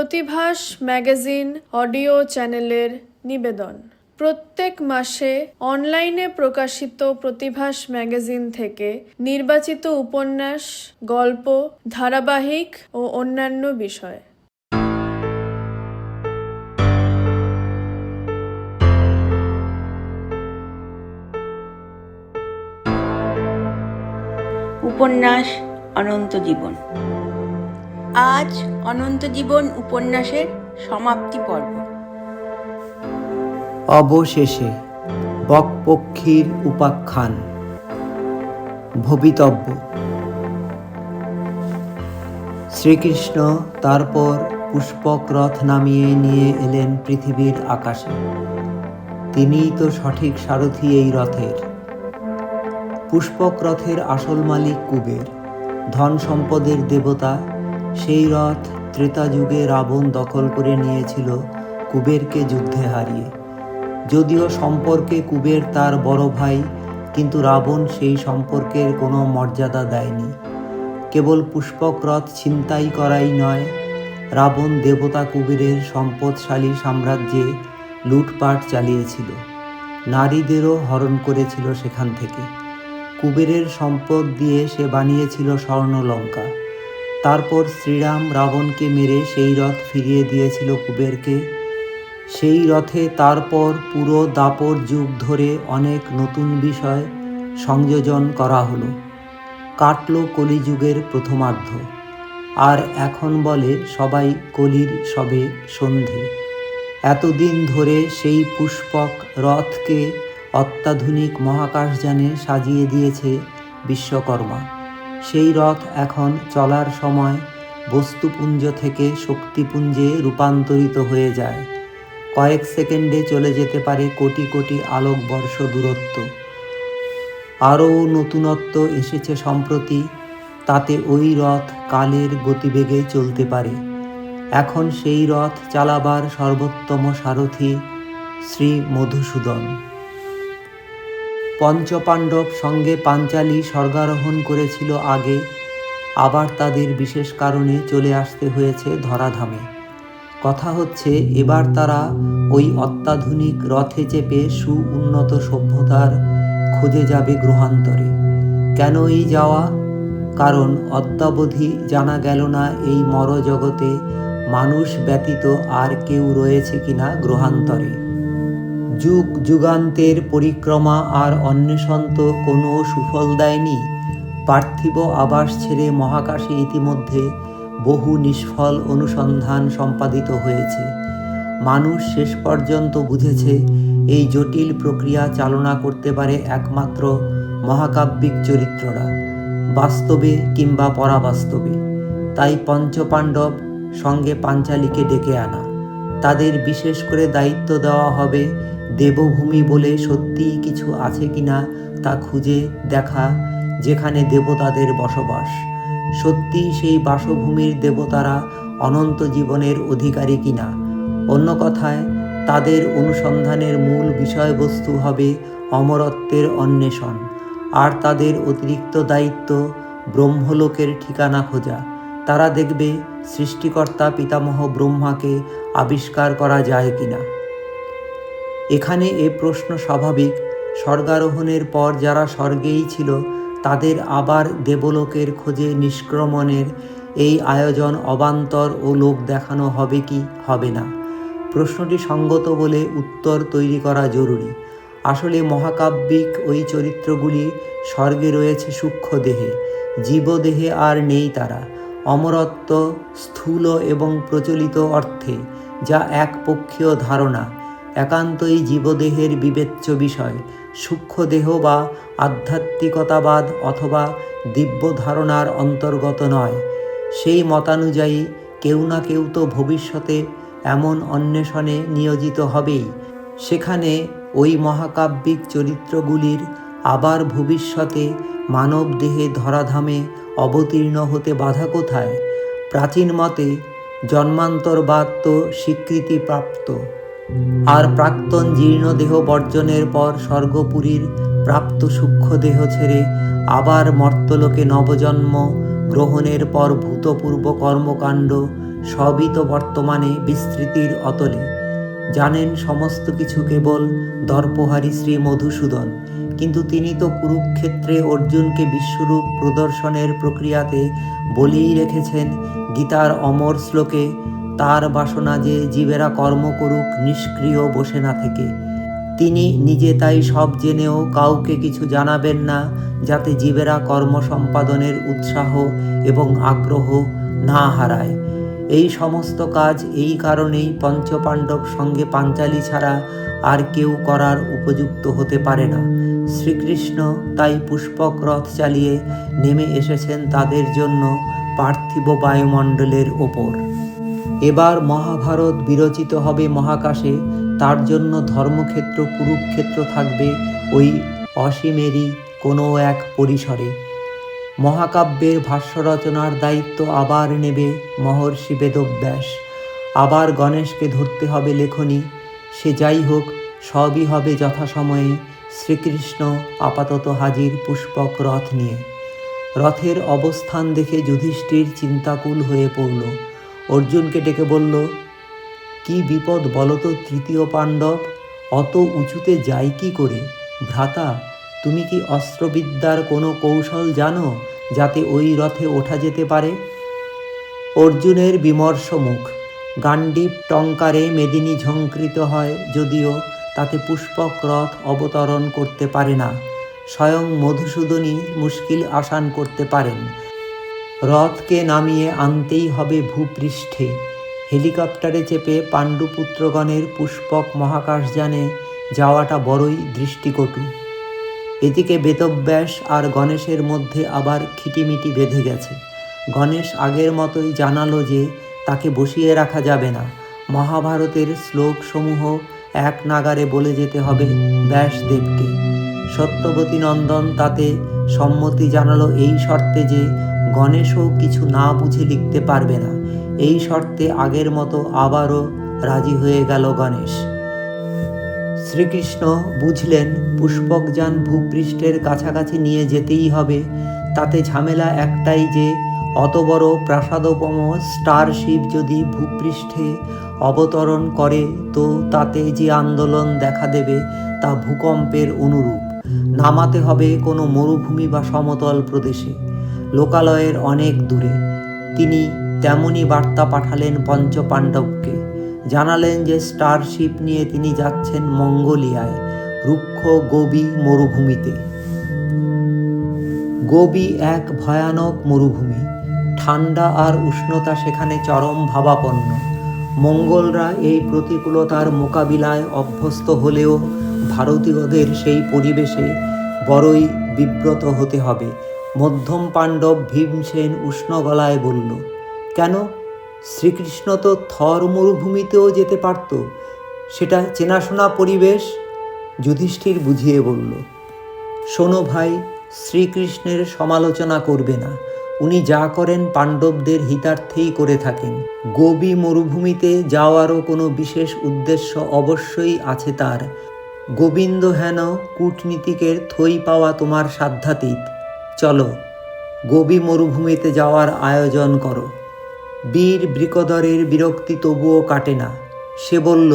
প্রতিভাস magazine audio চ্যানেলের নিবেদন। প্রত্যেক মাসে অনলাইনে প্রকাশিত প্রতিভাস ম্যাগাজিন থেকে নির্বাচিত উপন্যাস, গল্প, ধারাবাহিক ও অন্যান্য বিষয়। উপন্যাস অনন্ত জীবন। আজ অনন্ত জীবন উপন্যাসের সমাপ্তি পর্ব। অবশেষে বকপক্ষীর উপাখ্যান। ভবিতব্য। শ্রীকৃষ্ণ তারপর পুষ্পক রথ নামিয়ে নিয়ে এলেন পৃথিবীর আকাশে। তিনিই তো সঠিক সারথি এই রথের। পুষ্পক রথের আসল মালিক কুবের, ধন সম্পদের দেবতা। সেই রথ ত্রেতা যুগে রাবণ দখল করে নিয়েছিল কুবেরকে যুদ্ধে হারিয়ে। যদিও সম্পর্কে কুবের তার বড় ভাই, কিন্তু রাবণ সেই সম্পর্কের কোনো মর্যাদা দেয়নি। কেবল পুষ্পক রথ ছিনতাই করাই নয়, রাবণ দেবতা কুবেরের সম্পদশালী সাম্রাজ্যে লুটপাট চালিয়েছিল, নারীদেরও হরণ করেছিল সেখান থেকে। কুবেরের সম্পদ দিয়ে সে বানিয়েছিল স্বর্ণলঙ্কা। তারপর শ্রীরাম রাবণকে মেরে সেই রথ ফিরিয়ে দিয়েছিল কুবেরকে। সেই রথে তারপর পুরো দাপর যুগ ধরে অনেক নতুন বিষয় সংযোজন করা হলো। কাটল কলিযুগের প্রথমার্ধ। আর এখন বলে সবাই কলির সবে সন্ধে। এতদিন ধরে সেই পুষ্পক রথকে অত্যাধুনিক মহাকাশযানে সাজিয়ে দিয়েছে বিশ্বকর্মা। সেই রথ এখন চলার সময় বস্তুপুঞ্জ থেকে শক্তিপুঞ্জে রূপান্তরিত হয়ে যায়। কয়েক সেকেন্ডে চলে যেতে পারে কোটি কোটি আলোকবর্ষ দূরত্ব। আরও নতুনত্ব এসেছে সম্প্রতি, তাতে ওই রথ কালের গতিবেগে চলতে পারে। এখন সেই রথ চালাবার সর্বোত্তম সারথি শ্রী মধুসূদন। পঞ্চপাণ্ডব সঙ্গে পাঞ্চালী স্বর্গারোহণ করেছিল আগে, আবার তাদের বিশেষ কারণে চলে আসতে হয়েছে ধরাধামে। কথা হচ্ছে এবার তারা ওই অত্যাধুনিক রথে চেপে সুউন্নত সভ্যতার খোঁজে যাবে গ্রহান্তরে। কেন এই যাওয়া? কারণ অদ্যাবধি জানা গেল না এই মরজগতে মানুষ ব্যতীত আর কেউ রয়েছে কিনা গ্রহান্তরে। যুগ যুগান্তের পরিক্রমা আর অন্বেষণ তো কোনো সুফল দেয়নি। পার্থিব আবাস ছেড়ে মহাকাশে ইতিমধ্যে বহু নিষ্ফল অনুসন্ধান সম্পাদিত হয়েছে। মানুষ শেষ পর্যন্ত বুঝেছে এই জটিল প্রক্রিয়া চালনা করতে পারে একমাত্র মহাকাব্যিক চরিত্ররা, বাস্তবে কিংবা পরাবাস্তবে। তাই পঞ্চপাণ্ডব সঙ্গে পাঞ্চালীকে ডেকে আনা। তাদের বিশেষ করে দায়িত্ব দেওয়া হবে দেবভূমি বলে সত্যিই কিছু আছে কিনা তা খুঁজে দেখা, যেখানে দেবতাদের বসবাস। সত্যিই সেই বাসভূমির দেবতারা অনন্ত জীবনের অধিকারী কিনা। অন্য কথায়, তাদের অনুসন্ধানের মূল বিষয়বস্তু হবে অমরত্বের অন্বেষণ। আর তাদের অতিরিক্ত দায়িত্ব ব্রহ্মলোকের ঠিকানা খোঁজা। তারা দেখবে সৃষ্টিকর্তা পিতামহ ব্রহ্মাকে আবিষ্কার করা যায় কিনা। এখানে এ প্রশ্ন স্বাভাবিক। স্বর্গারোহণের পর যারা স্বর্গেই ছিল তাদের আবার দেবলোকের খোঁজে নিষ্ক্রমণের এই আয়োজন অবান্তর ও লোক দেখানো হবে কি হবে না? প্রশ্নটি সঙ্গত বলে উত্তর তৈরি করা জরুরি। আসলে মহাকাব্যিক ওই চরিত্রগুলি স্বর্গে রয়েছে সূক্ষ্ম দেহে, জীবদেহে আর নেই তারা। অমরত্ব স্থূল এবং প্রচলিত অর্থে যা একপক্ষীয় ধারণা, একান্তই জীবদেহের বিবেচ্য বিষয়। সূক্ষ্ম দেহ বা আধ্যাত্মিকতাবাদ অথবা দিব্য ধারণার অন্তর্গত নয়। সেই মতানুযায়ী কেউ না কেউ তো ভবিষ্যতে এমন অন্বেষণে নিয়োজিত হবেই। সেখানে ওই মহাকাব্যিক চরিত্রগুলির আবার ভবিষ্যতে মানব দেহে ধরাধামে অবতীর্ণ হতে বাধা কোথায়? প্রাচীন মতে জন্মান্তরবাদ তো স্বীকৃতিপ্রাপ্ত। আর প্রাক্তন জীর্ণদেহ বর্জনের পর স্বর্গপুরীর প্রাপ্ত সূক্ষ্মদেহ ছেড়ে আবার মর্তলোকে নবজন্ম গ্রহণের পর ভূতপূর্ব কর্মকাণ্ড সবই তো বর্তমানে বিস্তৃতির অতলে। জানেন সমস্ত কিছু কেবল দর্পহারী শ্রী মধুসূদন, কিন্তু তিনি তো কুরুক্ষেত্রে অর্জুনকে বিশ্বরূপ প্রদর্শনের প্রক্রিয়াতে বলেই রেখেছেন গীতার অমর শ্লোকে, তার বাসনা যে জীবেরা কর্ম করুক নিষ্ক্রিয় বসে না থেকে। তিনি নিজে তাই সব জেনেও কাউকে কিছু জানাবেন না, যাতে জীবেরা কর্ম সম্পাদনের উৎসাহ এবং আগ্রহ না হারায়। এই সমস্ত কাজ এই কারণেই পঞ্চপাণ্ডব সঙ্গে পাঞ্চালী ছাড়া আর কেউ করার উপযুক্ত হতে পারে না। শ্রীকৃষ্ণ তাই পুষ্পক রথ চালিয়ে নেমে এসেছেন তাদের জন্য পার্থিব বায়ুমণ্ডলের ওপর। এবার মহাভারত বিরচিত হবে মহাকাশে, তার জন্য ধর্মক্ষেত্র কুরুক্ষেত্র থাকবে ওই অসীমেরই কোনো এক পরিসরে। মহাকাব্যের ভাষ্য রচনার দায়িত্ব আবার নেবে মহর্ষি বেদব্যাস। আবার গণেশকে ধরতে হবে লেখনী। সে যাই হোক, সবই হবে যথাসময়ে। শ্রীকৃষ্ণ আপাতত হাজির পুষ্পক রথ নিয়ে। রথের অবস্থান দেখে যুধিষ্ঠির চিন্তাকুল হয়ে পড়ল। অর্জুনকে ডেকে বলল, কি বিপদ বলতো তৃতীয় পাণ্ডব, অত উঁচুতে যায় কি করে? ভ্রাতা, তুমি কি অস্ত্রবিদ্যার কোনো কৌশল জানো যাতে ওই রথে ওঠা যেতে পারে? অর্জুনের বিমর্ষ মুখ। গান্ডীব টঙ্কারে মেদিনী ঝঙ্কৃত হয়, যদিও তাতে পুষ্পক রথ অবতরণ করতে পারে না। স্বয়ং মধুসূদনই মুশকিল আসান করতে পারেন। রথকে নামিয়ে আনতেই হবে ভূপৃষ্ঠে। হেলিকপ্টারে চেপে পাণ্ডুপুত্রগণের পুষ্পক মহাকাশযানে যাওয়াটা বড়ই দৃষ্টিকটু। এদিকে বেদব্যাস আর গণেশের মধ্যে আবার খিটিমিটি বেঁধে গেছে। গণেশ আগের মতোই জানালো যে তাকে বসিয়ে রাখা যাবে না। মহাভারতের শ্লোকসমূহ এক নাগারে বলে যেতে হবে ব্যাসদেবকে। সত্যবতী নন্দন তাতে সম্মতি জানালো এই শর্তে যে গণেশও কিছু না বুঝে লিখতে পারবে না। এই শর্তে আগের মতো আবারও রাজি হয়ে গেল গণেশ। শ্রীকৃষ্ণ বুঝলেন পুষ্পকযান ভূপৃষ্ঠের কাছাকাছি নিয়ে যেতেই হবে। তাতে ঝামেলা একটাই যে অত বড় প্রাসাদোপম স্টারশিপ যদি ভূপৃষ্ঠে অবতরণ করে তো তাতে যে আন্দোলন দেখা দেবে তা ভূকম্পের অনুরূপ। নামাতে হবে কোনো মরুভূমি বা সমতল প্রদেশে, লোকালয়ের অনেক দূরে। তিনি তেমনই বার্তা পাঠালেন পঞ্চপাণ্ডবকে। জানালেন যে স্টারশিপ নিয়ে তিনি যাচ্ছেন মঙ্গোলিয়ায়, রুক্ষ গোবি মরুভূমিতে। গোবি এক ভয়ানক মরুভূমি। ঠান্ডা আর উষ্ণতা সেখানে চরম ভাবাপন্ন। মঙ্গলরা এই প্রতিকূলতার মোকাবিলায় অভ্যস্ত হলেও ভারতীয়দের সেই পরিবেশে বড়ই বিব্রত হতে হবে। মধ্যম পাণ্ডব ভীমসেন উষ্ণ গলায় বলল, কেন? শ্রীকৃষ্ণ তো থর মরুভূমিতেও যেতে পারত, সেটা চেনাশোনা পরিবেশ। যুধিষ্ঠির বুঝিয়ে বলল, শোনো ভাই, শ্রীকৃষ্ণের সমালোচনা করবে না। উনি যা করেন পাণ্ডবদের হিতার্থেই করে থাকেন। গোবি মরুভূমিতে যাওয়ারও কোনো বিশেষ উদ্দেশ্য অবশ্যই আছে তার। গোবিন্দ হেন কূটনীতিকের থই পাওয়া তোমার সাধ্যাতীত। চলো, গোবি মরুভূমিতে যাওয়ার আয়োজন করো। বীর বৃকদরের বিরক্তি তবুও কাটে না। সে বলল,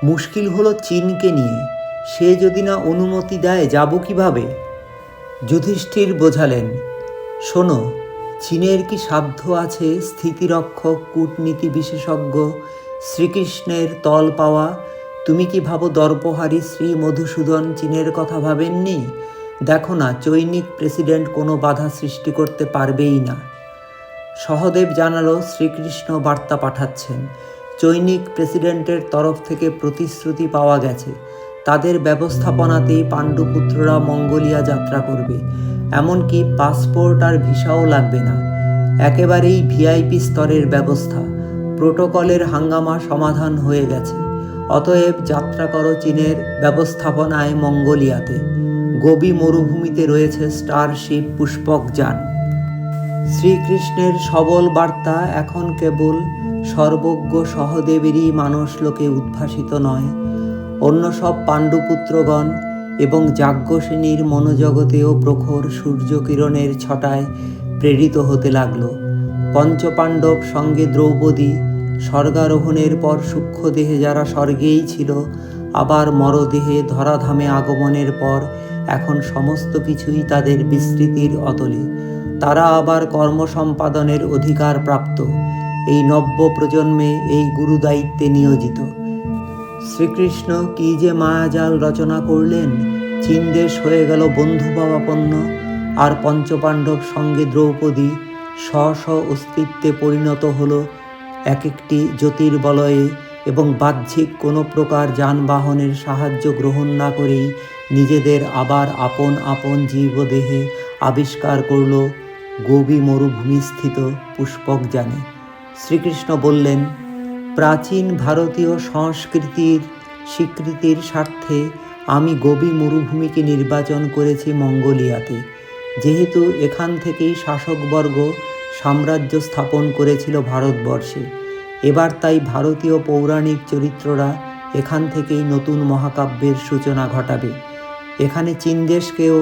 মুশকিল হলো চীনকে নিয়ে। সে যদি না অনুমতি দেয় যাব কিভাবে? যুধিষ্ঠির বোঝালেন, শোনো, চীনের কি সাধ্য আছে স্থিতিরক্ষক কূটনীতি বিশেষজ্ঞ শ্রীকৃষ্ণের তল পাওয়া? তুমি কি ভাবো দর্পহারী শ্রী মধুসূদন চীনের কথা ভাবেননি? দেখো না, চৈনিক প্রেসিডেন্ট কোনো বাধা সৃষ্টি করতে পারবেই না। সহদেব জানালো শ্রীকৃষ্ণ বার্তা পাঠাচ্ছেন। চৈনিক প্রেসিডেন্টের তরফ থেকে প্রতিশ্রুতি পাওয়া গেছে তাদের ব্যবস্থাপনাতেই পাণ্ডুপুত্ররা মঙ্গোলিয়া যাত্রা করবে। এমনকি পাসপোর্ট আর ভিসাও লাগবে না, একেবারেই ভিআইপি স্তরের ব্যবস্থা। প্রোটোকলের হাঙ্গামা সমাধান হয়ে গেছে। অতএব যাত্রা করো চীনের ব্যবস্থাপনায় মঙ্গোলিয়াতে। গোবি মরুভূমিতে রয়েছে স্টারশিপ পুষ্পকযান। শ্রীকৃষ্ণের সবল বার্তা এখন কেবল সর্বজ্ঞ সহদেবেরই মানসলোকে উদ্ভাসিত নয়, অন্য সব পাণ্ডুপুত্রগণ এবং যাজ্ঞসেনীর মনোজগতেও প্রখর সূর্যকিরণের ছটায় প্রেরিত হতে লাগল। পঞ্চপাণ্ডব সঙ্গে দ্রৌপদী স্বর্গারোহণের পর সূক্ষ্মদেহে যারা স্বর্গেই ছিল, আবার মরদেহে ধরাধামে আগমনের পর এখন সমস্ত কিছুই তাদের বিস্মৃতির অতলে। তারা আবার কর্ম সম্পাদনের অধিকার প্রাপ্ত, এই নব্য প্রজন্মে এই গুরুদায়িত্বে নিয়োজিত। শ্রীকৃষ্ণ কি যে মায়াজাল রচনা করলেন! চীনদেশ হয়ে গেল বন্ধুভাবাপন্ন, আর পঞ্চপাণ্ডব সঙ্গে দ্রৌপদী স্ব স্ব অস্তিত্বে পরিণত হলো এক একটি জ্যোতির্বলয়ে, এবং বাহ্যিক কোনো প্রকার যানবাহনের সাহায্য গ্রহণ না করেই নিজেদের আবার আপন আপন জীবদেহে আবিষ্কার করল গোবী মরুভূমিস্থিত পুষ্পক যানে। শ্রীকৃষ্ণ বললেন, প্রাচীন ভারতীয় সংস্কৃতির স্বীকৃতির স্বার্থে আমি গোবী মরুভূমিকে নির্বাচন করেছি মঙ্গোলিয়াতে, যেহেতু এখান থেকেই শাসকবর্গ সাম্রাজ্য স্থাপন করেছিল ভারতবর্ষে। এবার তাই ভারতীয় পৌরাণিক চরিত্ররা এখান থেকেই নতুন মহাকাব্যের সূচনা ঘটাবে। এখানে চীনদেশকেও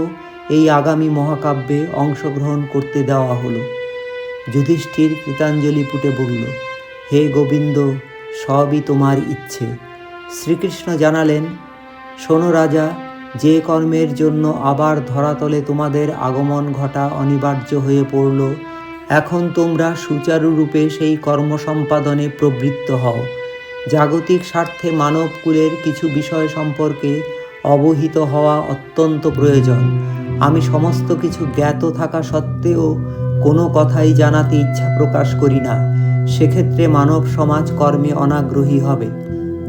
এই আগামী মহাকাব্যে অংশগ্রহণ করতে দেওয়া হলো। যুধিষ্ঠির কৃতাঞ্জলি পুটে বলল, হে গোবিন্দ, সবই তোমার ইচ্ছে। শ্রীকৃষ্ণ জানালেন, শোনো রাজা, যে কর্মের জন্য আবার ধরাতলে তোমাদের আগমন ঘটা অনিবার্য হয়ে পড়ল, এখন তোমরা সুচারুরূপে সেই কর্ম সম্পাদনে প্রবৃত্ত হও। জাগতিক স্বার্থে মানবকুলের কিছু বিষয় সম্পর্কে অবহিত হওয়া অত্যন্ত প্রয়োজন। আমি সমস্ত কিছু জ্ঞাত থাকা সত্ত্বেও কোনো কথাই জানাতে ইচ্ছা প্রকাশ করি না, সেক্ষেত্রে মানব সমাজ কর্মে অনাগ্রহী হবে।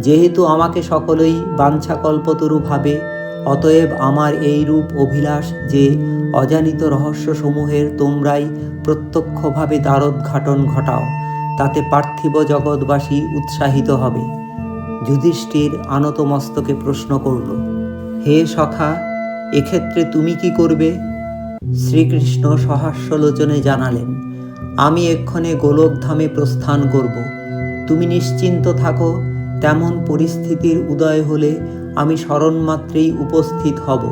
যেহেতু আমাকে সকলেই বাঞ্ছাকল্পতরু ভাবে, অতএব আমার এই রূপ অভিলাষ যে অজানিত রহস্যসমূহের তোমরাই প্রত্যক্ষভাবে দ্বারোদ্ঘাটন ঘটাও, তাতে পার্থিব জগৎবাসী উৎসাহিত হবে। যুধিষ্ঠির আনত মস্তকে প্রশ্ন করল, হে সখা, এক্ষেত্রে তুমি কি করবে? শ্রীকৃষ্ণ সহাস্যলোচনে জানালেন, আমি এক্ষণে গোলকধামে প্রস্থান করব। তুমি নিশ্চিন্ত থাকো, তেমন পরিস্থিতির উদয় হলে আমি স্মরণমাত্রেই উপস্থিত হব।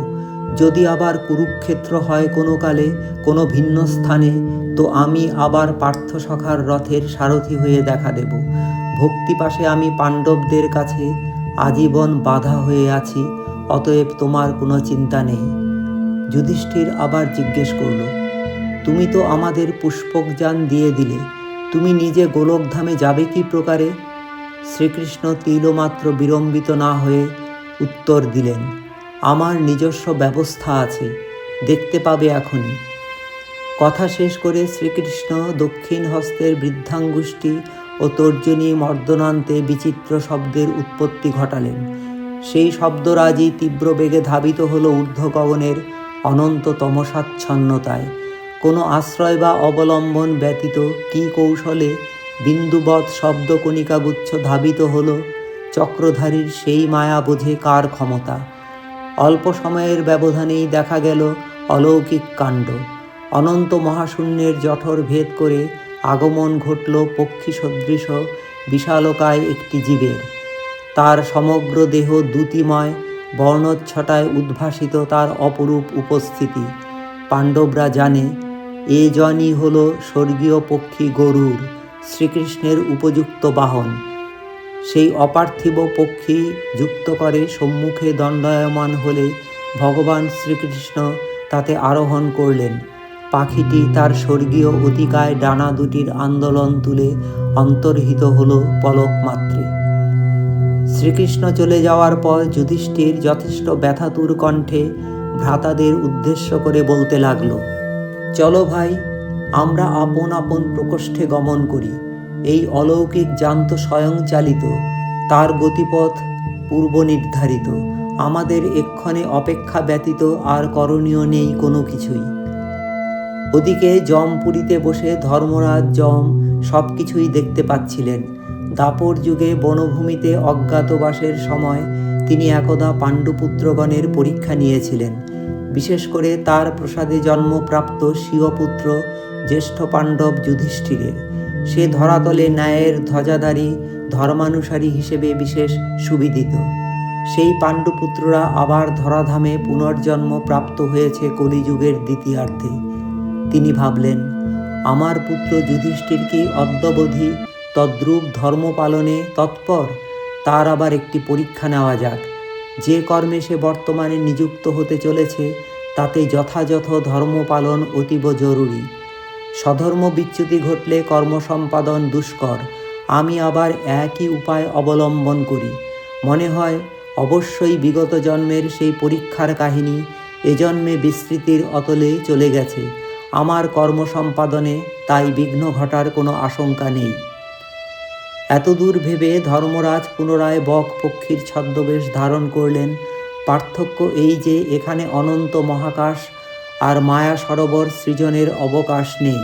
যদি আবার কুরুক্ষেত্র হয় কোনো কালে কোনো ভিন্ন স্থানে, তো আমি আবার পার্থসখার রথের সারথি হয়ে দেখা দেব। ভক্তিপাশে আমি পাণ্ডবদের কাছে আজীবন বাধা হয়ে আছি, অতএব তোমার কোনো চিন্তা নেই। যুধিষ্ঠির আবার জিজ্ঞেস করল, তুমি তো আমাদের পুষ্পকযান দিয়ে দিলে, তুমি নিজে গোলকধামে যাবে কি প্রকারে? শ্রীকৃষ্ণ তিলমাত্র বিলম্বিত না হয়ে উত্তর দিলেন, আমার নিজস্ব ব্যবস্থা আছে, দেখতে পাবে এখনই। কথা শেষ করে শ্রীকৃষ্ণ দক্ষিণ হস্তের বৃদ্ধাঙ্গুষ্টি ও তর্জনী মর্দনান্তে বিচিত্র শব্দের উৎপত্তি ঘটালেন। সেই শব্দরাজি তীব্র বেগে ধাবিত হল ঊর্ধ্ব গগনের অনন্ত তমসাচ্ছন্নতায়। কোনো আশ্রয় বা অবলম্বন ব্যতীত কি কৌশলে বিন্দুবৎ শব্দকণিকাগুচ্ছ ধাবিত হল, চক্রধারীর সেই মায়া বোঝে কার ক্ষমতা। অল্প সময়ের ব্যবধানেই দেখা গেল অলৌকিক কাণ্ড। অনন্ত মহাশূন্যের জঠর ভেদ করে আগমন ঘটল পক্ষী সদৃশ বিশালকায় একটি জীবের। তার সমগ্র দেহ দ্যুতিময়, বর্ণচ্ছটায় উদ্ভাসিত তার অপরূপ উপস্থিতি। পাণ্ডবরা জানে এ জনই হল স্বর্গীয় পক্ষী গরুড়, শ্রীকৃষ্ণের উপযুক্ত বাহন। সেই অপার্থিব পক্ষী যুক্ত করে সম্মুখে দণ্ডায়মান হলে ভগবান শ্রীকৃষ্ণ তাতে আরোহণ করলেন। পাখিটি তার স্বর্গীয় অতিকায় ডানা দুটির আন্দোলন তুলে অন্তর্হিত হল পলক মাত্রে। শ্রীকৃষ্ণ চলে যাওয়ার পর যুধিষ্ঠির যথেষ্ট ব্যথাতুর কণ্ঠে ভ্রাতাদের উদ্দেশ্য করে বলতে লাগল, চলো ভাই, আমরা আপন আপন প্রকোষ্ঠে গমন করি। এই অলৌকিক যান তো স্বয়ংচালিত, তার গতিপথ পূর্ব নির্ধারিত। আমাদের এক্ষণে অপেক্ষা ব্যতীত আর করণীয় নেই কোনো কিছুই। ওদিকে যমপুরীতে বসে ধর্মরাজ যম সব কিছুই দেখতে পাচ্ছিলেন। দাপর যুগে বনভূমিতে অজ্ঞাতবাসের সময় তিনি একদা পাণ্ডুপুত্রগণের পরীক্ষা নিয়েছিলেন। বিশেষ করে তার প্রসাদে জন্মপ্রাপ্ত স্বীয়পুত্র জ্যেষ্ঠ পাণ্ডব যুধিষ্ঠিরের। সে ধরাতলে ন্যায়ের ধ্বজাধারী ধর্মানুসারী হিসেবে বিশেষ সুবিদিত। সেই পাণ্ডুপুত্ররা আবার ধরাধামে পুনর্জন্ম প্রাপ্ত হয়েছে কলিযুগের দ্বিতীয়ার্ধে। তিনি ভাবলেন, আমার পুত্র যুধিষ্ঠির কি অদ্যাবধি তদ্রূপ ধর্ম পালনে তৎপর? তার আবার একটি পরীক্ষা নেওয়া যাক। যে কর্মে সে বর্তমানে নিযুক্ত হতে চলেছে তাতে যথাযথ ধর্ম পালন অতীব জরুরি। স্বধর্ম বিচ্যুতি ঘটলে কর্ম সম্পাদন দুষ্কর। আমি আবার একই উপায় অবলম্বন করি। মনে হয় অবশ্যই বিগত জন্মের সেই পরীক্ষার কাহিনী এজন্মে বিস্মৃতির অতলে চলে গেছে। আমার কর্ম সম্পাদনে তাই বিঘ্ন ঘটার কোনো আশঙ্কা নেই। এতদূর ভেবে ধর্মরাজ পুনরায় বক পক্ষীর ছদ্মবেশ ধারণ করলেন। পার্থক্য এই যে এখানে অনন্ত মহাকাশ আর মায়া সরোবর সৃজনের অবকাশ নেই।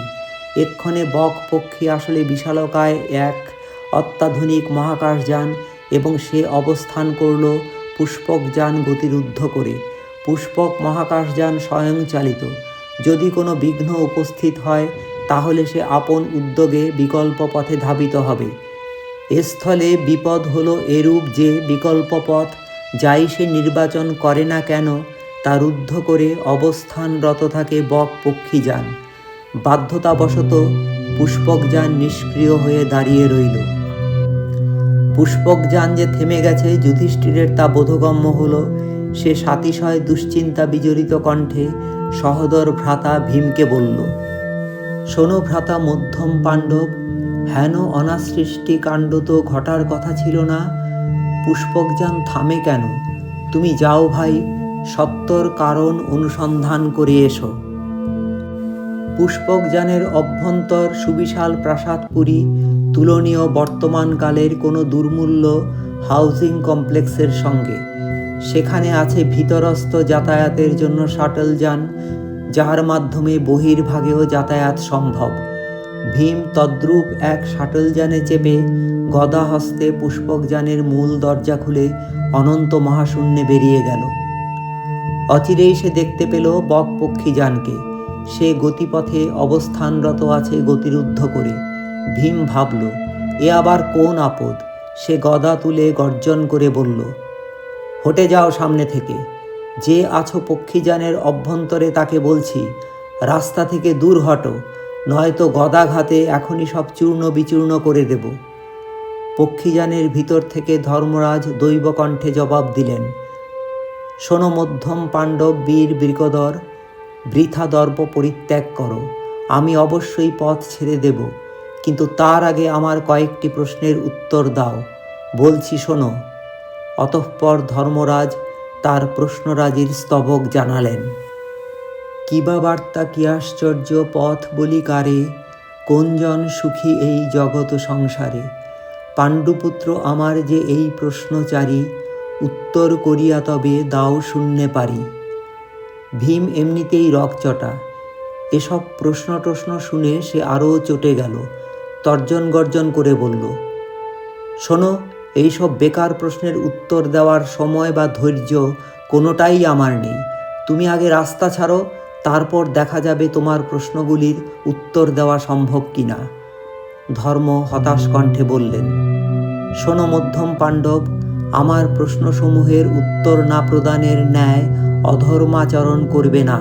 এক্ষণে বক পক্ষী আসলে বিশালকায় এক অত্যাধুনিক মহাকাশযান, এবং সে অবস্থান করল পুষ্পকযান গতিরুদ্ধ করে। পুষ্পক মহাকাশযান স্বয়ংচালিত। যদি কোনো বিঘ্ন উপস্থিত হয় তাহলে সে আপন উদ্যোগে বিকল্প পথে ধাবিত হবে। স্থলে বিপদ হলো এরূপ যে বিকল্প পথ যাই সে নির্বাচন করে না কেন তা রুদ্ধ করে অবস্থানরত থাকে বক পক্ষীযান। বাধ্যতাবশত পুষ্পকযান নিষ্ক্রিয় হয়ে দাঁড়িয়ে রইল। পুষ্পকযান যে থেমে গেছে যুধিষ্ঠিরের তা বোধগম্য হলো। সে সাতিশয় দুশ্চিন্তা বিজড়িত কণ্ঠে সহোদর ভ্রাতা ভীমকে বলল, শোনো ভ্রাতা মধ্যম পাণ্ডব, হেন অনাসৃষ্টি কাণ্ড তো ঘটার কথা ছিল না। পুষ্পকযান থামে কেন? তুমি যাও ভাই, সত্তর কারণ অনুসন্ধান করে এসো। পুষ্পকযানের অভ্যন্তর সুবিশাল প্রাসাদপুরী, তুলনীয় বর্তমানকালের কোনো দুর্মূল্য হাউজিং কমপ্লেক্সের সঙ্গে। সেখানে আছে ভিতরস্থ যাতায়াতের জন্য শাটল যান, যার মাধ্যমে বহির্ভাগেও যাতায়াত সম্ভব। ভীম তদ্রূপ এক শাটল যানে চেপে গদা হস্তে পুষ্পকযানের মূল দরজা খুলে অনন্ত মহাশূন্যে বেরিয়ে গেল। অচিরেই সে দেখতে পেল বক পক্ষীযানকে। সে গতিপথে অবস্থানরত আছে গতিরুদ্ধ করে। ভীম ভাবল, এ আবার কোন আপদ? সে গদা তুলে গর্জন করে বলল, হটে যাও সামনে থেকে। যে আছো পক্ষীযানের অভ্যন্তরে তাকে বলছি, রাস্তা থেকে দূর হটো, নয়তো গদাঘাতে এখনই সব চূর্ণ বিচূর্ণ করে দেব। পক্ষীযানের ভিতর থেকে ধর্মরাজ দৈবকণ্ঠে জবাব দিলেন, শোনো মধ্যম পাণ্ডব বীর বৃকদর, বৃথা দর্প পরিত্যাগ করো। আমি অবশ্যই পথ ছেড়ে দেব, কিন্তু তার আগে আমার কয়েকটি প্রশ্নের উত্তর দাও। বলছি শোনো। অতঃপর ধর্মরাজ তার প্রশ্নরাজির স্তবক জানালেন। কিবা বার্তা কি আশ্চর্য পথ বলি কারে, কোনজন সুখী এই জগৎ সংসারে। পাণ্ডুপুত্র আমার যে এই প্রশ্নচারী, উত্তর করিয়া তবে দাও শূন্যে পারি। ভীম এমনিতেই রকচটা। এসব প্রশ্ন শুনে সে আরও চটে গেল। তর্জন গর্জন করে বলল, শোনো, এইসব বেকার প্রশ্নের উত্তর দেওয়ার সময় বা ধৈর্য কোনোটাই আমার নেই। তুমি আগে রাস্তা ছাড়ো, তারপর দেখা যাবে তোমার প্রশ্নগুলির উত্তর দেওয়া সম্ভব কিনা। ধর্ম হতাশ কণ্ঠে বললেন, শোনো মধ্যম পাণ্ডব, আমার প্রশ্নসমূহের উত্তর না প্রদানের ন্যায় অধর্মাচরণ করবে না,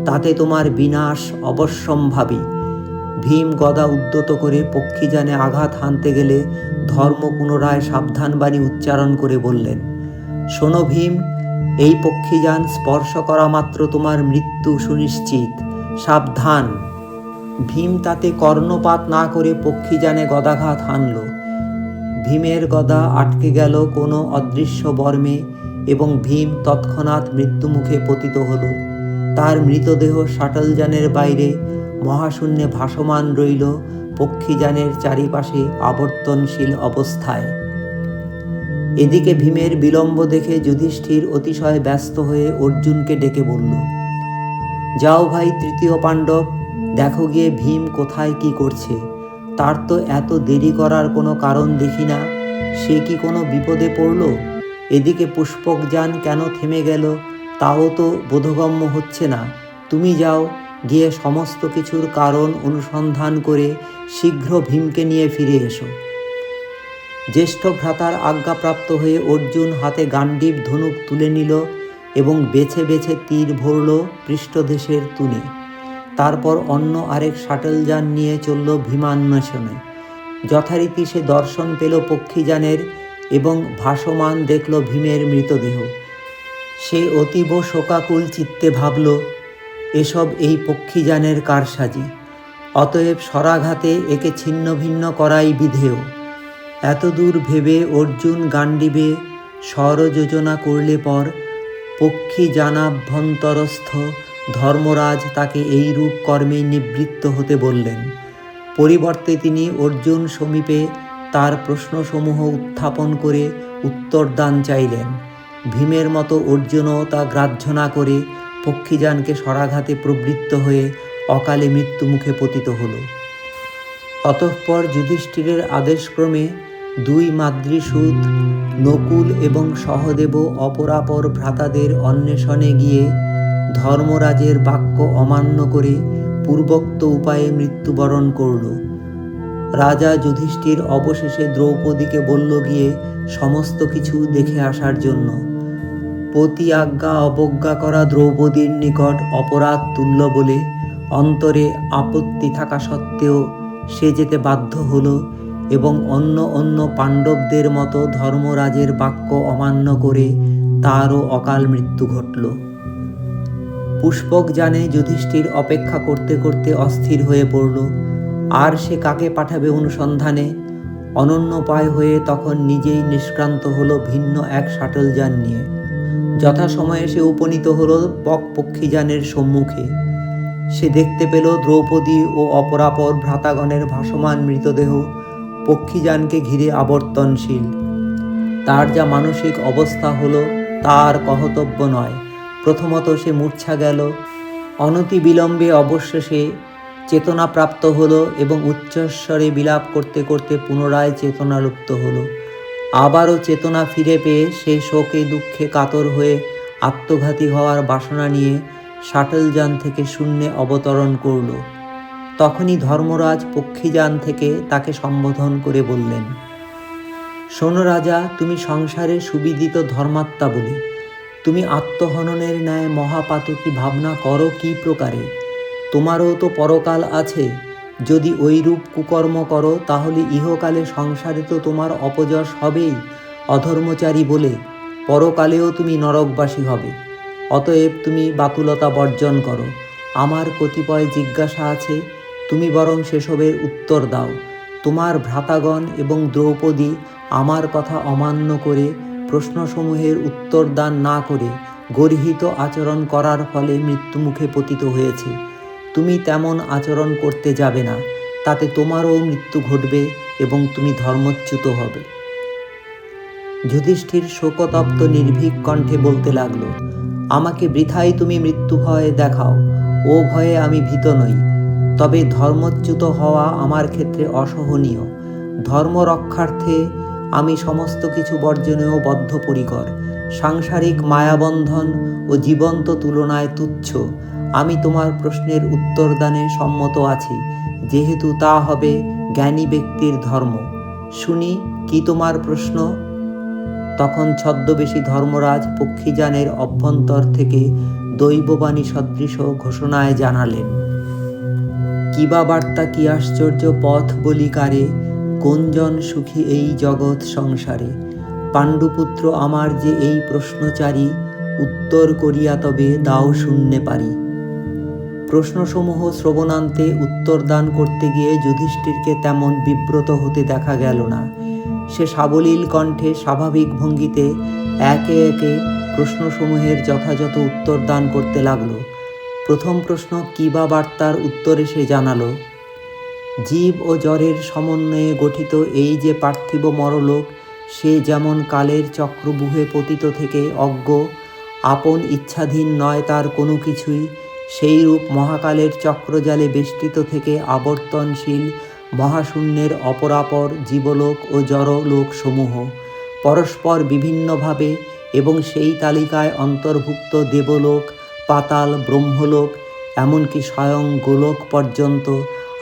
তাতে তোমার বিনাশ অবশ্যম্ভাবী। ভীম গদা উদ্যত করে পক্ষীযানে আঘাত হানতে গেলে ধর্ম পুনরায় সাবধানবাণী উচ্চারণ করে বললেন, শোনো ভীম, এই পক্ষীযান স্পর্শ করা মাত্র তোমার মৃত্যু সুনিশ্চিত, সাবধান। ভীম তাতে কর্ণপাত না করে পক্ষীযানে গদাঘাত হানল। ভীমের গদা আটকে গেল কোনো অদৃশ্য বর্মে এবং ভীম তৎক্ষণাৎ মৃত্যুমুখে পতিত হল। তার মৃতদেহ শাটলযানের বাইরে মহাশূন্যে ভাসমান রইল, পক্ষীযানের চারিপাশে আবর্তনশীল অবস্থায়। এদিকে ভীমের বিলম্ব দেখে যুধিষ্ঠির অতিশয় ব্যস্ত হয়ে অর্জুনকে ডেকে বলল, যাও ভাই তৃতীয় পাণ্ডব, দেখো গিয়ে ভীম কোথায় কি করছে। তার তো এত দেরি করার কোনো কারণ দেখি না। সে কি কোনো বিপদে পড়ল? এদিকে পুষ্পকযান কেন থেমে গেল তাও তো বোধগম্য হচ্ছে না। তুমি যাও, গিয়ে সমস্ত কিছুর কারণ অনুসন্ধান করে শীঘ্র ভীমকে নিয়ে ফিরে এসো। জ্যেষ্ঠ ভ্রাতার আজ্ঞাপ্রাপ্ত হয়ে অর্জুন হাতে গাণ্ডীব ধনুক তুলে নিল এবং বেছে বেছে তীর ভরল পৃষ্ঠদেশের তুনে। তারপর অন্য আরেক শাটলযান নিয়ে চলল ভীমান্বেষণে। যথারীতি সে দর্শন পেল পক্ষীযানের এবং ভাসমান দেখল ভীমের মৃতদেহ। সে অতীব শোকাকুল চিত্তে ভাবল, এসব এই পক্ষীযানের কারসাজি, অতএব স্বরাঘাতে একে ছিন্ন ভিন্ন করাই বিধেয়। এতদূর ভেবে অর্জুন গান্ডীবে স্বরযোজনা করলে পর পক্ষীযানাভ্যন্তরস্থ ধর্মরাজ তাকে এই রূপ কর্মে নিবৃত্ত হতে বললেন। পরিবর্তে তিনি অর্জুন সমীপে তার প্রশ্নসমূহ উত্থাপন করে উত্তরদান চাইলেন। ভীমের মতো অর্জুনও তা গ্রাহ্য না করে পক্ষীযানকে স্বরাঘাতে প্রবৃত্ত হয়ে অকালে মৃত্যুমুখে পতিত হল। অতঃপর যুধিষ্ঠিরের আদেশক্রমে দুই মাদ্রীসূত নকুল এবং সহদেব অপরাপর ভ্রাতাদের অন্বেষণে গিয়ে ধর্মরাজের বাক্য অমান্য করে পূর্বোক্ত উপায়ে মৃত্যুবরণ করল। রাজা যুধিষ্ঠির অবশেষে দ্রৌপদীকে বলল গিয়ে সমস্ত কিছু দেখে আসার জন্য। পতি আজ্ঞা অবজ্ঞা করা দ্রৌপদীর নিকট অপরাধ তুল্য বলে অন্তরে আপত্তি থাকা সত্ত্বেও সে যেতে বাধ্য হল এবং অন্য পাণ্ডবদের মতো ধর্মরাজের বাক্য অমান্য করে তারও অকাল মৃত্যু ঘটল। পুষ্পক জানে যুধিষ্ঠির অপেক্ষা করতে করতে অস্থির হয়ে পড়ল। আর সে কাকে পাঠাবে অনুসন্ধানে? অনন্যোপায় হয়ে তখন নিজেই নিষ্ক্রান্ত হলো ভিন্ন এক শাটলযান নিয়ে। যথাসময়ে সে উপনীত হলো পক্ষীযানের সম্মুখে। সে দেখতে পেল দ্রৌপদী ও অপরাপর ভ্রাতাগণের ভাসমান মৃতদেহ পক্ষীযানকে ঘিরে আবর্তনশীল। তার যা মানসিক অবস্থা হলো তার কহতব্য নয়। প্রথমত সে মূর্ছা গেল, অনতি বিলম্বে অবশেষে চেতনাপ্রাপ্ত হলো এবং উচ্চস্বরে বিলাপ করতে করতে পুনরায় চেতনালুপ্ত হলো। আবারও চেতনা ফিরে পেয়ে সে শোকে দুঃখে কাতর হয়ে আত্মঘাতী হওয়ার বাসনা নিয়ে শাটলযান থেকে শূন্যে অবতরণ করল। তখনই ধর্মরাজ পক্ষীযান থেকে তাকে সম্বোধন করে বললেন, শোনো রাজা, তুমি সংসারে সুবিদিত ধর্মাত্মা বলে তুমি আত্মহননের ন্যায় মহাপাতকী ভাবনা করো কি প্রকারে? তোমারও তো পরকাল আছে। যদি ওইরূপ কুকর্ম করো তাহলে ইহকালে সংসারে তো তোমার অপযশ হবেই অধর্মচারী বলে, পরকালেও তুমি নরকবাসী হবে। অতএব তুমি বাতুলতা বর্জন করো। আমার কতিপয় জিজ্ঞাসা আছে, তুমি বরং সেসবের উত্তর দাও। তোমার ভ্রাতাগণ এবং দ্রৌপদী আমার কথা অমান্য করে প্রশ্নসমূহের উত্তরদান না করে গর্হিত আচরণ করার ফলে মৃত্যুমুখে পতিত হয়েছে। তুমি তেমন আচরণ করতে যাবে না, তাতে তোমারও মৃত্যু ঘটবে এবং তুমি ধর্মচ্যুত হবে। যুধিষ্ঠির শোকতপ্ত নির্ভীক কণ্ঠে বলতে লাগলো, আমাকে বৃথাই তুমি মৃত্যু ভয় দেখাও, ও ভয়ে আমি ভীত নই। তবে ধর্মচ্যুত হওয়া আমার ক্ষেত্রে অসহনীয়। ধর্ম রক্ষার্থে আমি সমস্ত কিছু বর্জনেও বদ্ধপরিকর। সাংসারিক মায়াবন্ধন ও জীবন্ত তুলনায় তুচ্ছ। আমি তোমার প্রশ্নের উত্তরদানে সম্মত আছি, যেহেতু তা হবে জ্ঞানী ব্যক্তির ধর্ম। শুনি কি তোমার প্রশ্ন? তখন ছদ্মবেশী ধর্মরাজ পক্ষীযানের অভ্যন্তর থেকে দৈববাণী সদৃশ ঘোষণায় জানালেন, কিবা বার্তা কি আশ্চর্য পথ বলিকারে, কোনজন সুখী এই জগৎ সংসারে? পাণ্ডুপুত্র আমার যে এই প্রশ্নচারী, উত্তর করিয়া তবে দাও শূন্যে পারি। প্রশ্নসমূহ শ্রবণান্তে উত্তরদান করতে গিয়ে যুধিষ্ঠিরকে তেমন বিব্রত হতে দেখা গেল না। সে সাবলীল কণ্ঠে স্বাভাবিক ভঙ্গিতে একে একে প্রশ্নসমূহের যথাযথ উত্তরদান করতে লাগলো। প্রথম প্রশ্ন কিবা বার্তার উত্তরে সে জানালো, জীব ও জড়ের সমন্বয়ে গঠিত এই যে পার্থিব মরলোক, সে যেমন কালের চক্রবুহে পতিত থেকে অজ্ঞ, আপন ইচ্ছাধীন নয় তার কোনো কিছুই, সেইরূপ মহাকালের চক্রজালে বেষ্টিত থেকে আবর্তনশীল মহাশূন্যের অপরাপর জীবলোক ও জড়লোক সমূহ পরস্পর বিভিন্নভাবে এবং সেই তালিকায় অন্তর্ভুক্ত দেবলোক, পাতাল, ব্রহ্মলোক, এমনকি স্বয়ং গোলোক পর্যন্ত,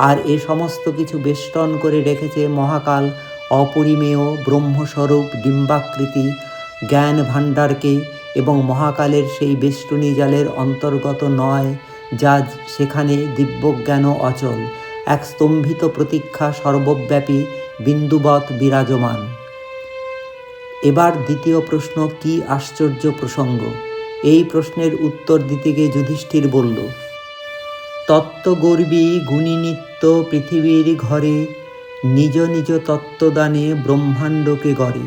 আর এ সমস্ত কিছু বেষ্টন করে রেখেছে মহাকাল অপরিমেয় ব্রহ্মস্বরূপ ডিম্বাকৃতি জ্ঞান ভাণ্ডারকে, এবং মহাকালের সেই বেষ্টনী জালের অন্তর্গত নয় যা সেখানে দিব্যজ্ঞানও অচল, এক স্তম্ভিত প্রতীক্ষা সর্বব্যাপী বিন্দুবৎ বিরাজমান। এবার দ্বিতীয় প্রশ্ন, কি আশ্চর্য প্রসঙ্গ! এই প্রশ্নের উত্তর দিতে গিয়ে যুধিষ্ঠির বলল, তত্ত্বগর্বী গুণীনিত্য পৃথিবীর ঘরে নিজ নিজ তত্ত্বদানে ব্রহ্মাণ্ডকে গড়ে,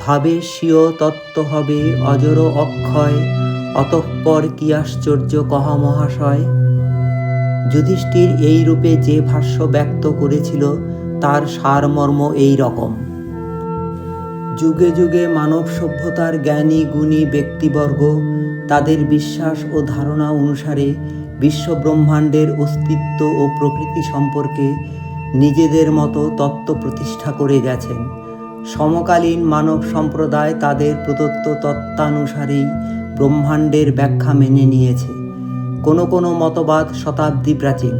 ভাবে স্বীয় তত্ত্ব হবে অজর অক্ষয়, অতঃপর কি আশ্চর্য কহ মহাশয়। যুধিষ্ঠির এই রূপে যে ভাষ্য ব্যক্ত করেছিল তার সারমর্ম এই রকম। যুগে যুগে মানব সভ্যতার জ্ঞানী গুণী ব্যক্তিবর্গ তাদের বিশ্বাস ও ধারণা অনুসারে বিশ্বব্রহ্মাণ্ডের অস্তিত্ব ও প্রকৃতি সম্পর্কে নিজেদের মতো তত্ত্ব প্রতিষ্ঠা করে গেছেন। সমকালীন মানব সম্প্রদায় তাদের প্রদত্ত তত্ত্বানুসারেই ব্রহ্মাণ্ডের ব্যাখ্যা মেনে নিয়েছে। কোনো কোনো মতবাদ শতাব্দী প্রাচীন।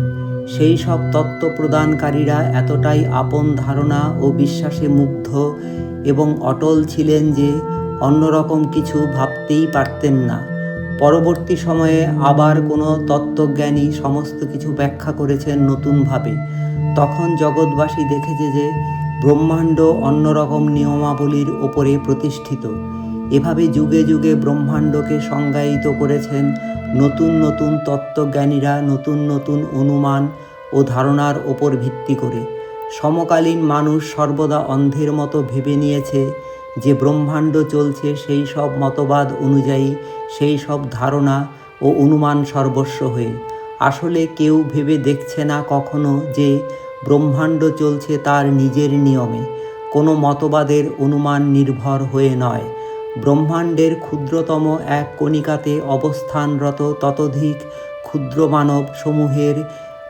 সেই সব তত্ত্ব প্রদানকারীরা এতটাই আপন ধারণা ও বিশ্বাসে মুগ্ধ এবং অটল ছিলেন যে অন্যরকম কিছু ভাবতেই পারতেন না। পরবর্তী সময়ে আবার কোনো তত্ত্বজ্ঞানী সমস্ত কিছু ব্যাখ্যা করেছেন নতুনভাবে। তখন জগৎবাসী দেখেছে যে ব্রহ্মাণ্ড অন্যরকম নিয়মাবলীর ওপরে প্রতিষ্ঠিত। এভাবে যুগে যুগে ব্রহ্মাণ্ডকে সংজ্ঞায়িত করেছেন নতুন নতুন তত্ত্বজ্ঞানীরা নতুন নতুন অনুমান ও ধারণার ওপর ভিত্তি করে। সমকালীন মানুষ সর্বদা অন্ধের মতো ভেবে নিয়েছে যে ব্রহ্মাণ্ড চলছে সেই সব মতবাদ অনুযায়ী, সেই সব ধারণা ও অনুমান সর্বস্ব হয়ে। আসলে কেউ ভেবে দেখছে না কখনো যে ব্রহ্মাণ্ড চলছে তার নিজের নিয়মে, কোনো মতবাদের অনুমান নির্ভর হয়ে নয়। ব্রহ্মাণ্ডের ক্ষুদ্রতম এক কণিকাতে অবস্থানরত ততোধিক ক্ষুদ্র মানব সমূহের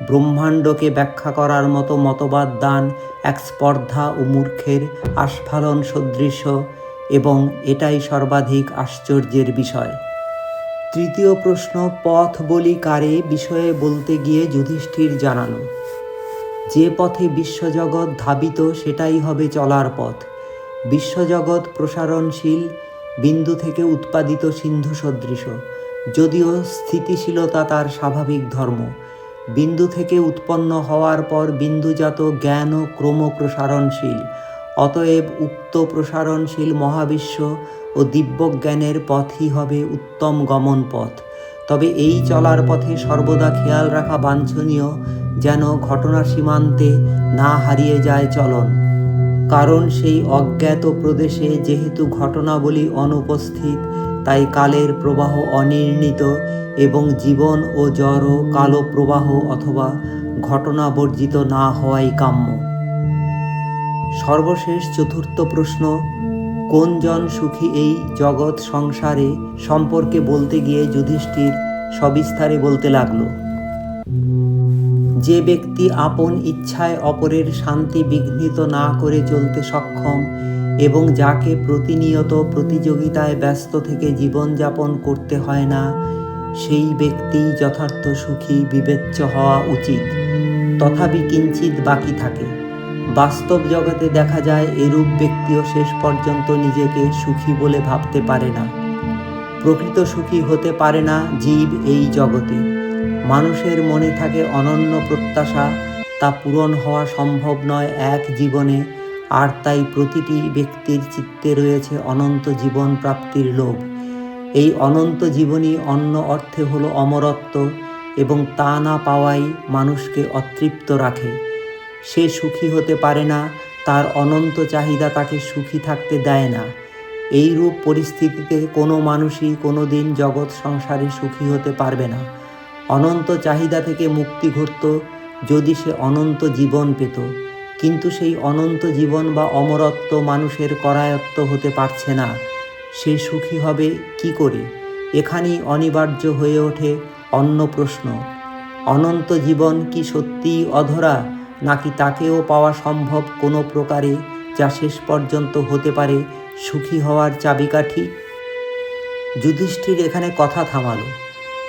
ব্রহ্মাণ্ডকে ব্যাখ্যা করার মতো মতবাদ দান এক স্পর্ধা ও মূর্খের আস্ফালন সদৃশ, এবং এটাই সর্বাধিক আশ্চর্যের বিষয়। তৃতীয় প্রশ্ন, পথ বলি কারে বিষয়ে বলতে গিয়ে যুধিষ্ঠির জানালো, যে পথে বিশ্বজগৎ ধাবিত সেটাই হবে চলার পথ। বিশ্বজগৎ প্রসারণশীল, বিন্দু থেকে উৎপাদিত সিন্ধু সদৃশ, যদিও স্থিতিশীলতা তার স্বাভাবিক ধর্ম। বিন্দু থেকে উৎপন্ন হওয়ার পর বিন্দুজাত জ্ঞানও ক্রমপ্রসারণশীল। অতএব উক্ত প্রসারণশীল মহাবিশ্ব ও দিব্যজ্ঞানের পথই হবে উত্তম গমন পথ। তবে এই চলার পথে সর্বদা খেয়াল রাখা বাঞ্ছনীয় যেন ঘটনা সীমান্তে না হারিয়ে যায় চলন। কারণ সেই অজ্ঞাত প্রদেশে যেহেতু ঘটনাবলী অনুপস্থিত, তাই কালের প্রবাহ অনির্ণিত এবং জীবন ও জড় কালপ্রবাহ অথবা ঘটনাবর্জিত না হওয়াই কাম্য। সর্বশেষ চতুর্থ প্রশ্ন, কোনজন সুখী এই জগৎ সংসারে সম্পর্কে বলতে গিয়ে যুধিষ্ঠির সবিস্তারে বলতে লাগলো। যে ব্যক্তি আপন ইচ্ছায় অপরের শান্তি বিঘ্নিত না করে চলতে সক্ষম এবং যাকে প্রতিনিয়ত প্রতিযোগিতায় ব্যস্ত থেকে জীবনযাপন করতে হয় না, সেই ব্যক্তি যথার্থ সুখী বিবেচ্য হওয়া উচিত। তথাপি কিঞ্চিৎ বাকি থাকে। বাস্তব জগতে দেখা যায় এরূপ ব্যক্তিও শেষ পর্যন্ত নিজেকে সুখী বলে ভাবতে পারে না। প্রকৃত সুখী হতে পারে না জীব এই জগতে। মানুষের মনে থাকে অনন্য প্রত্যাশা, তা পূরণ হওয়া সম্ভব নয় এক জীবনে, আর তাই প্রতিটি ব্যক্তির চিত্তে রয়েছে অনন্ত জীবন প্রাপ্তির লোভ। এই অনন্ত জীবনই অন্য অর্থে হলো অমরত্ব, এবং তা না পাওয়াই মানুষকে অতৃপ্ত রাখে। সে সুখী হতে পারে না, তার অনন্ত চাহিদা তাকে সুখী থাকতে দেয় না। এই রূপ পরিস্থিতিতে কোনো মানুষই কোনো দিন জগৎ সংসারে সুখী হতে পারবে না। অনন্ত চাহিদা থেকে মুক্তি ঘটত যদি সে অনন্ত জীবন পেত, কিন্তু সেই অনন্ত জীবন বা অমরত্ব মানুষের করায়ত্ত হতে পারছে না। সে সুখী হবে কি করে? এখানেই অনিবার্য হয়ে ওঠে অন্য প্রশ্ন, অনন্ত জীবন কি সত্যিই অধরা, নাকি তাকেও পাওয়া সম্ভব কোনো প্রকারে, যা শেষ পর্যন্ত হতে পারে সুখী হওয়ার চাবিকাঠি? যুধিষ্ঠির এখানে কথা থামালো।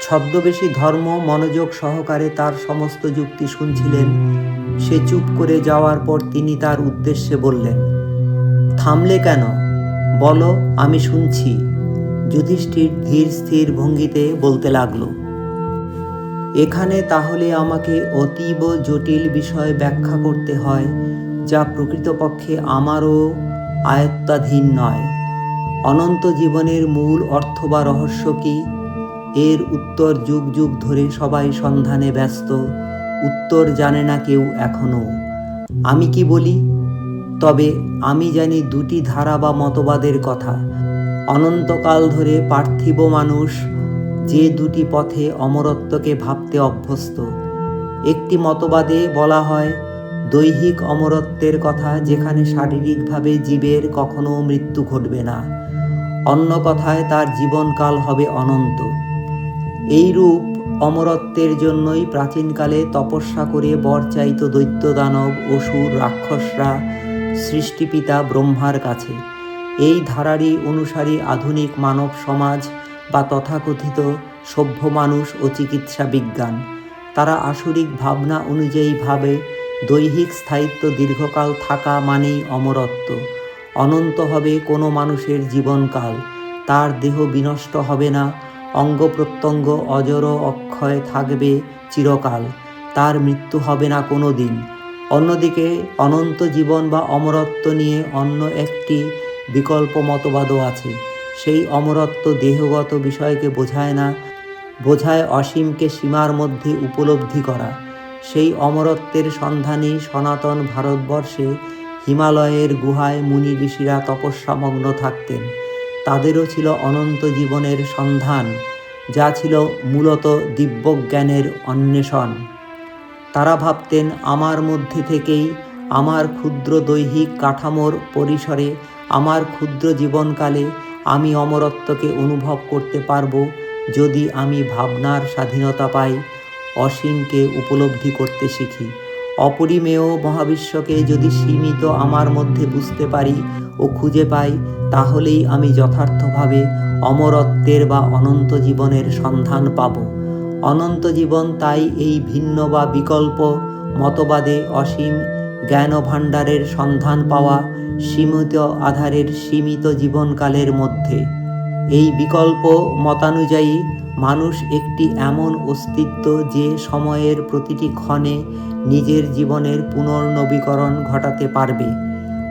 ছদ্মবেশী ধর্ম মনোযোগ সহকারে তার সমস্ত যুক্তি শুনছিলেন। সে চুপ করে যাওয়ার পর তিনি তার উদ্দেশ্যে বললেন, থামলে কেন? বলো, আমি শুনছি। যুধিষ্ঠির ধীর স্থির ভঙ্গিতে বলতে লাগলো, এখানে তাহলে আমাকে অতীব জটিল বিষয় ব্যাখ্যা করতে হয়, যা প্রকৃতপক্ষে আমারও আয়ত্তাধীন নয়। অনন্ত জীবনের মূল অর্থ বা রহস্য কি? এর উত্তর যুগ যুগ ধরে সবাই সন্ধানে ব্যস্ত। উত্তর জানে না কেউ এখনও। আমি কি বলি? তবে আমি জানি দুটি ধারা বা মতবাদের কথা। অনন্তকাল ধরে পার্থিব মানুষ যে দুটি পথে অমরত্বকে ভাবতে অভ্যস্ত। একটি মতবাদে বলা হয় দৈহিক অমরত্বের কথা, যেখানে শারীরিকভাবে জীবের কখনো মৃত্যু ঘটবে না। অন্য কথায় তার জীবনকাল হবে অনন্ত। এইরূপ অমরত্বের জন্যই প্রাচীনকালে তপস্যা করে বর চাইত দৈত্য দানব অসুর রাক্ষসরা সৃষ্টিপিতা ব্রহ্মার কাছে। এই ধারারই অনুসারী আধুনিক মানব সমাজ বা তথাকথিত সভ্য মানুষ ও চিকিৎসা বিজ্ঞান। তারা আসরিক ভাবনা অনুযায়ী ভাবে দৈহিক স্থায়িত্ব দীর্ঘকাল থাকা মানেই অমরত্ব। অনন্ত হবে কোনো মানুষের জীবনকাল, তার দেহ বিনষ্ট হবে না, অঙ্গ প্রত্যঙ্গ অজর অক্ষয় থাকবে চিরকাল, তার মৃত্যু হবে না কোনো দিন। অন্যদিকে অনন্ত জীবন বা অমরত্ব নিয়ে অন্য একটি বিকল্প মতবাদও আছে। সেই অমরত্ব দেহগত বিষয়কে বোঝায় না, বোঝায় অসীমকে সীমার মধ্যে উপলব্ধি করা। সেই অমরত্বের সন্ধানে সনাতন ভারতবর্ষে হিমালয়ের গুহায় মুনি ঋষিরা তপস্যামগ্ন থাকতেন। তাদেরও ছিল অনন্ত জীবনের সন্ধান, যা ছিল মূলত দিব্যজ্ঞানের অন্বেষণ। তারা ভাবতেন আমার মধ্যে থেকেই, আমার ক্ষুদ্র দৈহিক কাঠামোর পরিসরে, আমার ক্ষুদ্র জীবনকালে আমি অমরত্বকে অনুভব করতে পারব যদি আমি ভাবনার স্বাধীনতা পাই, অসীমকে উপলব্ধি করতে শিখি। অপরিমেয় মহাবিশ্বকে যদি সীমিত আমার মধ্যে বুঝতে পারি ও খুঁজে পাই, তাহলেই আমি যথার্থভাবে অমরত্বের বা অনন্ত জীবনের সন্ধান পাব। অনন্ত জীবন তাই এই ভিন্ন বা বিকল্প মতবাদে অসীম জ্ঞানভাণ্ডারের সন্ধান পাওয়া, সীমিত আধারের সীমিত জীবনকালের মধ্যে। এই বিকল্প মতানুযায়ী মানুষ একটি এমন অস্তিত্ব যে সময়ের প্রতিটি ক্ষণে নিজের জীবনের পুনর্নবীকরণ ঘটাতে পারবে।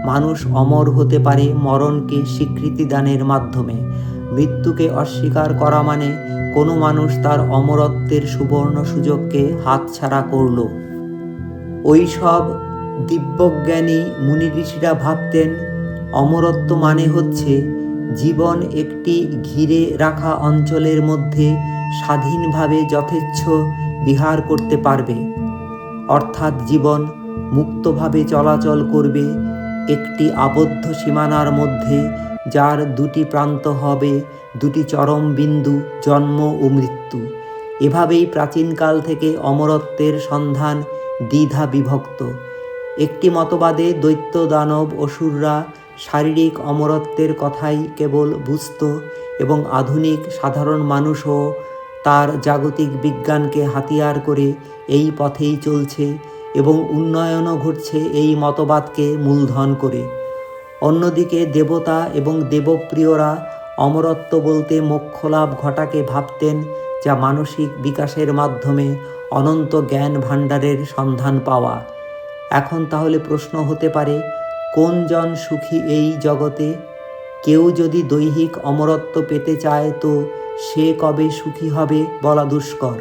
মানুষ অমর হতে পারে মরণকে স্বীকৃতি দানের মাধ্যমে। মৃত্যুকে অস্বীকার করা মানে কোনো মানুষ তার অমরত্বের সুবর্ণ সুযোগকে হাতছাড়া করল। ওই সব দিব্যজ্ঞানী মুনি ঋষিরা ভাবতেন অমরত্ব মানে হচ্ছে জীবন একটি ঘিরে রাখা অঞ্চলের মধ্যে স্বাধীনভাবে যথেচ্ছ বিহার করতে পারবে। অর্থাৎ জীবন মুক্তভাবে চলাচল করবে একটি আবদ্ধ সীমানার মধ্যে, যার দুটি প্রান্ত হবে দুটি চরম বিন্দু, জন্ম ও মৃত্যু। এভাবেই প্রাচীনকাল থেকে অমরত্বের সন্ধান দ্বিধা বিভক্ত। একটি মতবাদে দৈত্য দানব অসুররা শারীরিক অমরত্বের কথাই কেবল বুঝত এবং আধুনিক সাধারণ মানুষও তার জাগতিক বিজ্ঞানকে হাতিয়ার করে এই পথেই চলছে এবং উন্নয়নও ঘটছে এই মতবাদকে মূলধন করে। অন্যদিকে দেবতা এবং দেবপ্রিয়রা অমরত্ব বলতে মোক্ষলাভ ঘটাকে ভাবতেন, যা মানসিক বিকাশের মাধ্যমে অনন্ত জ্ঞান ভাণ্ডারের সন্ধান পাওয়া। এখন তাহলে প্রশ্ন হতে পারে, কোন জন সুখী এই জগতে? কেউ যদি দৈহিক অমরত্ব পেতে চায় তো সে কবে সুখী হবে বলা দুষ্কর।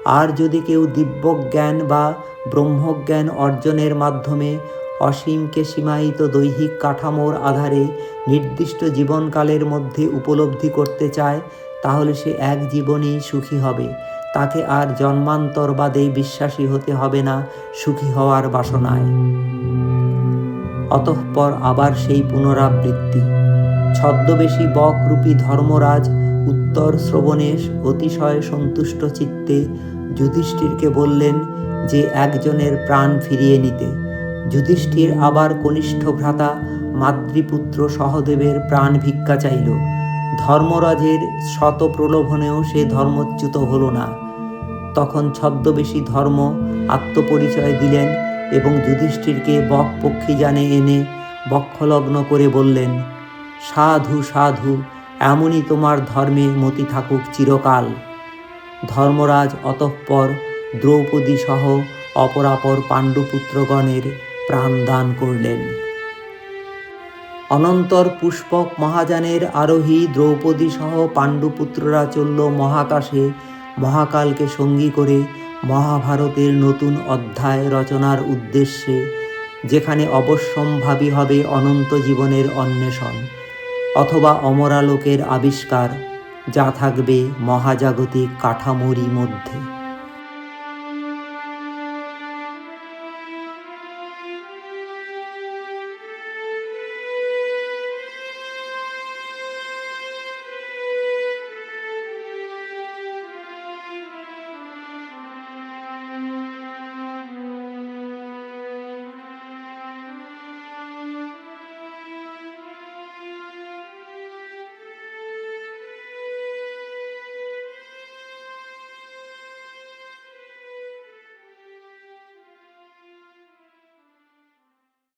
আর যদি কেউ দিব্যজ্ঞান বা ব্রহ্মজ্ঞান অর্জনের মাধ্যমে অসীমকে সীমায়িত দৈহিক কাঠামোর আধারে নির্দিষ্ট জীবনকালের মধ্যে উপলব্ধি করতে চায়, তাহলে সে এক জীবনেই সুখী হবে। তাকে আর জন্মান্তরবাদে বিশ্বাসী হতে হবে না সুখী হওয়ার বাসনায়। অতঃপর আবার সেই পুনরাবৃত্তি। ছদ্মবেশী বকরূপী ধর্মরাজ উত্তর শ্রবণে অতিশয় সন্তুষ্ট চিত্তে যুধিষ্ঠিরকে বললেন যে একজনের প্রাণ ফিরিয়ে নিতে। যুধিষ্ঠির আবার কনিষ্ঠ ভ্রাতা মাতৃপুত্র সহদেবের প্রাণ ভিক্ষা চাইল। ধর্মরাজের শত প্রলোভনেও সে ধর্মচ্যুত হল না। তখন ছদ্মবেশী ধর্ম আত্মপরিচয় দিলেন এবং যুধিষ্ঠিরকে বক পক্ষী যানে এনে বক্ষলগ্ন করে বললেন, সাধু সাধু, এমনই তোমার ধর্মে মতি থাকুক চিরকাল। ধর্মরাজ অতঃপর দ্রৌপদী সহ অপরাপর পাণ্ডুপুত্রগণের প্রাণদান করলেন। অনন্তর পুষ্পক মহাযানের আরোহী দ্রৌপদী সহ পাণ্ডুপুত্ররা চলল মহাকাশে মহাকালকে সঙ্গী করে মহাভারতের নতুন অধ্যায় রচনার উদ্দেশ্যে, যেখানে অবশ্যম্ভাবী হবে অনন্ত জীবনের অন্বেষণ অথবা অমরালোকের আবিষ্কার, যা থাকবে মহাজাগতিক কাঠামোরই মধ্যে।